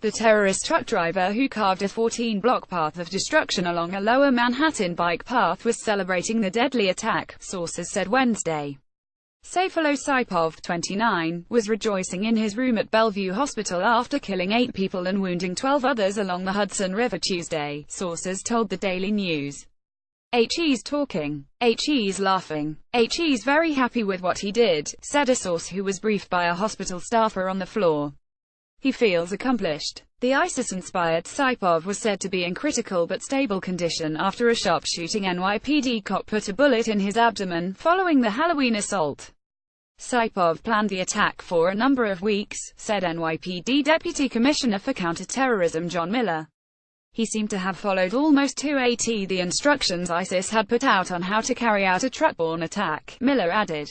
The terrorist truck driver, who carved a 14-block path of destruction along a lower Manhattan bike path, was celebrating the deadly attack, sources said Wednesday. Sayfullo Saipov, 29, was rejoicing in his room at Bellevue Hospital after killing 8 people and wounding 12 others along the Hudson River Tuesday, sources told the Daily News. "He's talking. He's laughing. He's very happy with what he did," said a source who was briefed by a hospital staffer on the floor. "He feels accomplished." The ISIS-inspired Saipov was said to be in critical but stable condition after a sharpshooting NYPD cop put a bullet in his abdomen following the Halloween assault. Saipov planned the attack for a number of weeks, said NYPD Deputy Commissioner for Counterterrorism John Miller. He seemed to have followed almost to a T the instructions ISIS had put out on how to carry out a truck-borne attack, Miller added.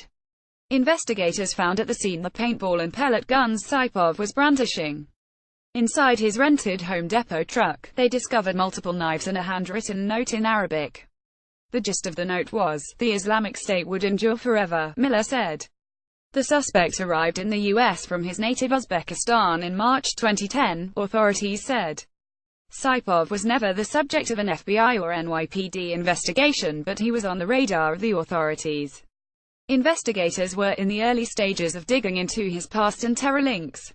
Investigators found at the scene the paintball and pellet guns Saipov was brandishing. Inside his rented Home Depot truck, they discovered multiple knives and a handwritten note in Arabic. The gist of the note was, "The Islamic State would endure forever," Miller said. The suspect arrived in the U.S. from his native Uzbekistan in March 2010, authorities said. Saipov was never the subject of an FBI or NYPD investigation, but he was on the radar of the authorities. Investigators were in the early stages of digging into his past and terror links.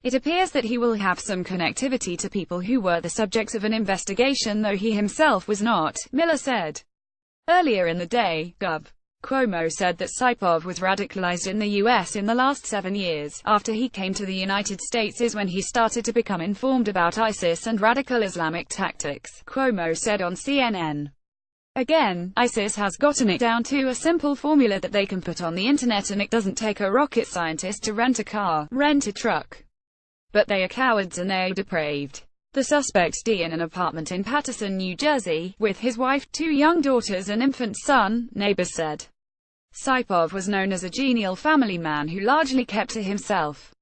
It appears that he will have some connectivity to people who were the subjects of an investigation, though he himself was not, Miller said. Earlier in the day, Gov. Cuomo said that Saipov was radicalized in the U.S. in the last 7 years. After he came to the United States is when he started to become informed about ISIS and radical Islamic tactics, Cuomo said on CNN. Again, ISIS has gotten it down to a simple formula that they can put on the internet, and it doesn't take a rocket scientist to rent a car, rent a truck. But they are cowards and they are depraved. The suspect died in an apartment in Paterson, New Jersey, with his wife, 2 young daughters and infant son, neighbors said. Saipov was known as a genial family man who largely kept to himself.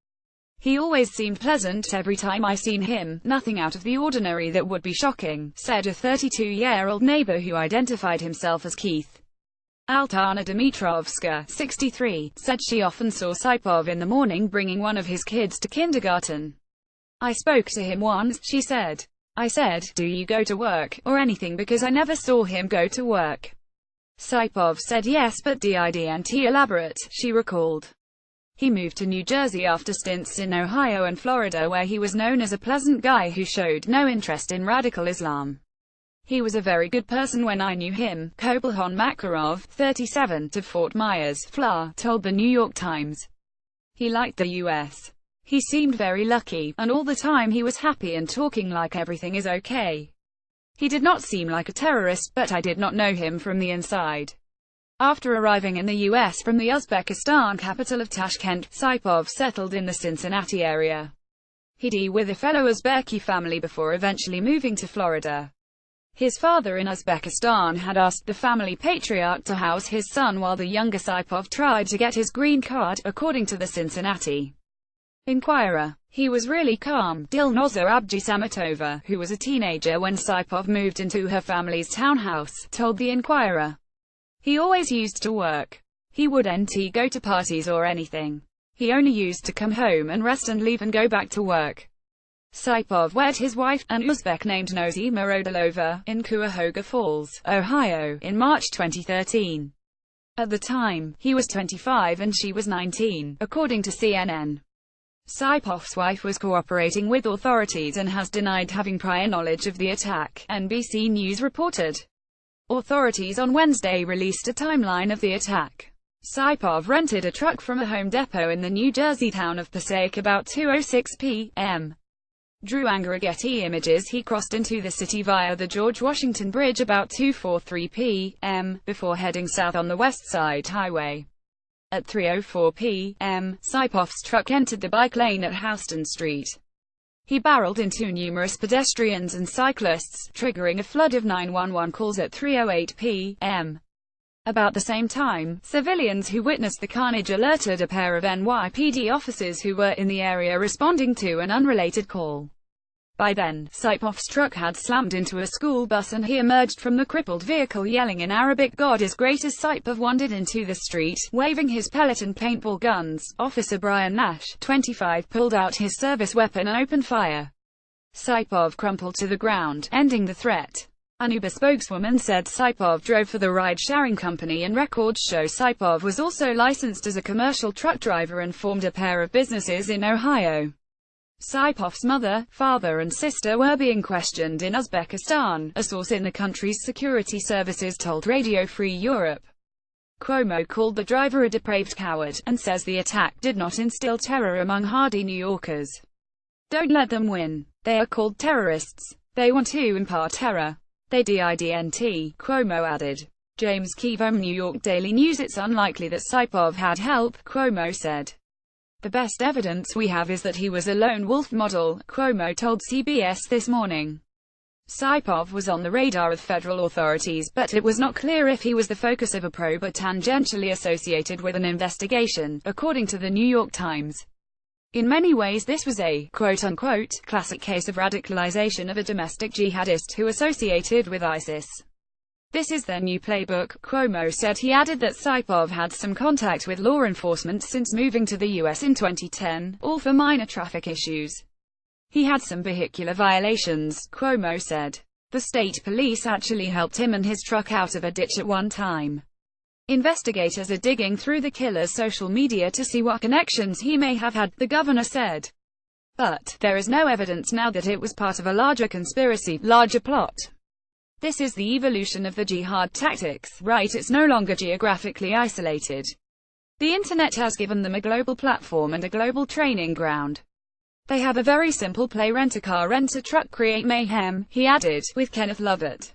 "He always seemed pleasant every time I seen him, nothing out of the ordinary that would be shocking," said a 32-year-old neighbor who identified himself as Keith. Altana Dmitrovska, 63, said she often saw Saipov in the morning bringing one of his kids to kindergarten. "I spoke to him once," she said. "I said, 'Do you go to work, or anything, because I never saw him go to work.' Saipov said yes, but didn't elaborate," she recalled. He moved to New Jersey after stints in Ohio and Florida, where he was known as a pleasant guy who showed no interest in radical Islam. "He was a very good person when I knew him," Kobelhon Makarov, 37, to Fort Myers, Fla, told the New York Times. "He liked the U.S. He seemed very lucky, and all the time he was happy and talking like everything is okay. He did not seem like a terrorist, but I did not know him from the inside." After arriving in the U.S. from the Uzbekistan capital of Tashkent, Saipov settled in the Cincinnati area. He'd with a fellow Uzbeki family before eventually moving to Florida. His father in Uzbekistan had asked the family patriarch to house his son while the younger Saipov tried to get his green card, according to the Cincinnati Inquirer. "He was really calm," Dilnoza Abdusamatova, who was a teenager when Saipov moved into her family's townhouse, told the Inquirer. "He always used to work. He wouldn't go to parties or anything. He only used to come home and rest and leave and go back to work." Saipov wed his wife, an Uzbek named Nosy Mirodilova, in Cuyahoga Falls, Ohio, in March 2013. At the time, he was 25 and she was 19, according to CNN. Saipov's wife was cooperating with authorities and has denied having prior knowledge of the attack, NBC News reported. Authorities on Wednesday released a timeline of the attack. Saipov rented a truck from a Home Depot in the New Jersey town of Passaic about 2:06 p.m. Drew Getty images. He crossed into the city via the George Washington Bridge about 2:43 p.m., before heading south on the West Side Highway. At 3:04 p.m., Saipov's truck entered the bike lane at Houston Street. He barreled into numerous pedestrians and cyclists, triggering a flood of 911 calls at 3:08 p.m. About the same time, civilians who witnessed the carnage alerted a pair of NYPD officers who were in the area responding to an unrelated call. By then, Saipov's truck had slammed into a school bus and he emerged from the crippled vehicle yelling in Arabic, "God is great," as Saipov wandered into the street, waving his pellet and paintball guns. Officer Brian Nash, 25, pulled out his service weapon and opened fire. Saipov crumpled to the ground, ending the threat. An Uber spokeswoman said Saipov drove for the ride-sharing company, and records show Saipov was also licensed as a commercial truck driver and formed a pair of businesses in Ohio. Saipov's mother, father and sister were being questioned in Uzbekistan, a source in the country's security services told Radio Free Europe. Cuomo called the driver a depraved coward, and says the attack did not instill terror among hardy New Yorkers. Don't let them win. They are called terrorists. They want to impart terror. They didn't, Cuomo added. James Keevom, New York Daily News. It's unlikely that Saipov had help, Cuomo said. The best evidence we have is that he was a lone wolf model, Cuomo told CBS This Morning. Saipov was on the radar of federal authorities, but it was not clear if he was the focus of a probe or tangentially associated with an investigation, according to the New York Times. In many ways this was a quote-unquote classic case of radicalization of a domestic jihadist who associated with ISIS. This is their new playbook, Cuomo said. He added that Saipov had some contact with law enforcement since moving to the U.S. in 2010, all for minor traffic issues. He had some vehicular violations, Cuomo said. The state police actually helped him and his truck out of a ditch at one time. Investigators are digging through the killer's social media to see what connections he may have had, the governor said. But there is no evidence now that it was part of a larger conspiracy, larger plot. This is the evolution of the jihad tactics, right? It's no longer geographically isolated. The internet has given them a global platform and a global training ground. They have a very simple play: rent a car, rent a truck, create mayhem, he added, with Kenneth Lovett.